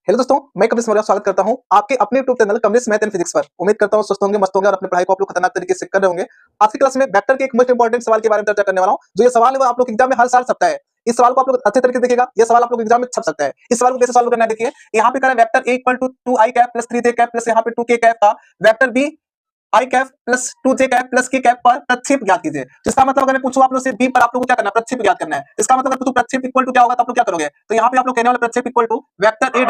Hello दोस्तों, मैं कमलेश मौर्य स्वागत करता हूं आपके अपने YouTube channel Kamlesh math and physics पर। उम्मीद करता हूं स्वस्थ होंगे, मस्त होंगे और अपने पढ़ाई को आप लोग खतरनाक तरीके से कर रहे होंगे। आज की क्लास में वेक्टर के एक मोस्ट इंपॉर्टेंट सवाल के बारे में चर्चा करने वाला हूं। जो ये सवाल है वो आप लोग एग्जाम में हर साल छपता है। इस सवाल को आप लोग अच्छे तरीके से देखिएगा, ये सवाल आप लोग एग्जाम में छप सकता है। इस सवाल को कैसे सॉल्व करना है देखिए, यहाँ पे करें vector a equal to 2i cap plus 3j cap plus यहाँ पे 2k कैप का vector b i cap plus 2j cap plus k cap पर प्रक्षेप ज्ञात कीजिए। इसका मतलब अगर मैं पूछूं आप लोग से b पर आप लोग को क्या करना है, प्रक्षेप ज्ञात करना है। इसका मतलब अगर पूछूं प्रक्षेप इक्वल टू क्या होगा तो आप लोग क्या करोगे, तो यहाँ पे आप लोग कहने वाले प्रक्षेप equal to vector a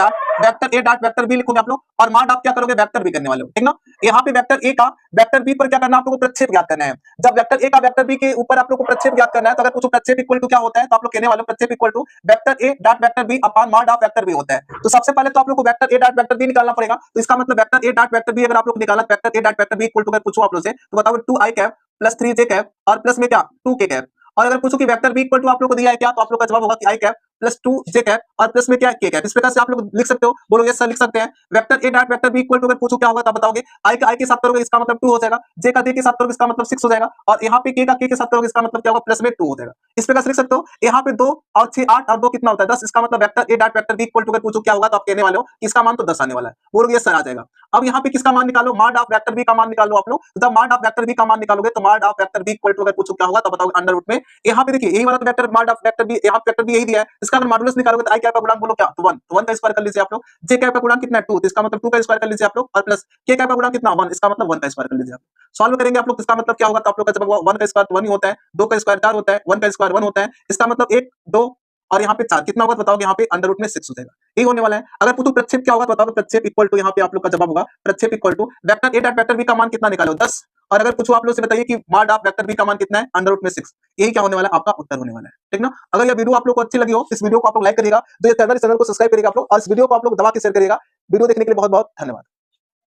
dot vector b लिखोगे आप लोग और मार्ड आप क्या करोगे, वेक्टर b करने वाले हो, ठीक ना। यहाँ पे वेक्टर a का वेक्टर b पर क्या करना है, आप लोग को प्रक्षेप ज्ञात करना है। जब वेक्टर a का वेक्टर b के ऊपर आप लोग को प्रक्षेप ज्ञात करना है, तो अगर पूछो प्रक्षेप इक्वल टू क्या होता है, तो आप लोग कहने वाले प्रक्षेप equal to vector a dot vector b upon mod of vector b होता है। तो सबसे पहले तो आप लोग को vector a dot vector b निकालना पड़ेगा। तो इसका मतलब vector a dot vector b अगर आप लोग निकाला, vector a dot vector b equal to अगर पूछो आप लोग से, तो बताओ 2i cap plus 3j cap और प्लस में क्या 2k कैप। और अगर पूछो कि वेक्टर b इक्वल टू आप लोग को दिया है क्या, तो आप लोग का जवाब होगा कि i cap plus 2j cap और प्लस में क्या k कैप। इस प्रकार से आप लोग लिख सकते हो, बोलो यस सर लिख सकते हैं। Vector a dot vector b equal to अगर पूछो क्या होगा तो बताओगे i का i के साथ करोगे इसका मतलब 2 हो जाएगा, j का j के साथ करोगे इसका मतलब 6 हो जाएगा और यहाँ पे k का k के साथ करोगे इसका मतलब क्या होगा, प्लस में 2 हो जाएगा। इस प्रकार से लिख सकते हो। यहाँ पे 2 और 6 8 और 2 कितना होता है 10। इसका मतलब vector a dot vector b equal to अगर पूछो क्या होगा तो आप कहने वाले हो कि इसका मान तो 10 आने वाला है, बोलोगे यस सर आ जाएगा। अब यहाँ पे किसका मान निकालो, मार्ड ऑफ वेक्टर b का मान निकालो आप लोग। जब मार्ड ऑफ वेक्टर b का मान निकालोगे तो mod of vector b equal to अगर पूछो क्या होगा तो बताओगे अंडर रूट में, यहाँ पे देखिए यही वाला vector MARD of vector b, यहाँ वेक्टर b यही दिया है। इसका अगर मॉडुलस निकालोगे तो i कैप का गुणांक बोलो क्या, तो 1, तो 1 का स्क्वायर कर लीजिए आप लोग। j कैप का गुणांक कितना है 2, तो इसका मतलब 2 का स्क्वायर कर लीजिए आप लोग और प्लस k कैप का गुणांक कितना 1, इसका मतलब 1 का स्क्वायर कर लीजिए आप। सॉल्व करेंगे आप लोग, इसका मतलब क्या होगा, तो आप लोग का जवाब 1 का स्क्वायर तो 1 ही होता है, 2 का स्क्वायर 4 होता है, 1 का स्क्वायर 1 होता है। इसका मतलब 1 2 और यहाँ पे 4 कितना होगा बताओगे, यहाँ पे अंडर रूट में 6 हो जाएगा। यही होने वाला है। अगर पूछो प्रक्षेप क्या होगा तो बताओगे प्रक्षेप इक्वल टू, यहाँ पे आप लोग का जवाब होगा प्रक्षेप equal to vector a dot vector b का मान कितना निकालो 10। और अगर पूछो आप लोग से बताइए कि मार्ड ऑफ वेक्टर b का मान कितना है, अंडर रूट में 6। यही क्या होने वाला है, आपका उत्तर होने वाला है, ठीक ना। अगर ये वीडियो आप लोग को अच्छी लगी हो, इस वीडियो को आप लोग लाइक करिएगा, तो ये चैनल को सब्सक्राइब करिएगा आप लोग और इस वीडियो को आप लोग दबा के शेयर करिएगा। वीडियो देखने के लिए बहुत बहुत धन्यवाद।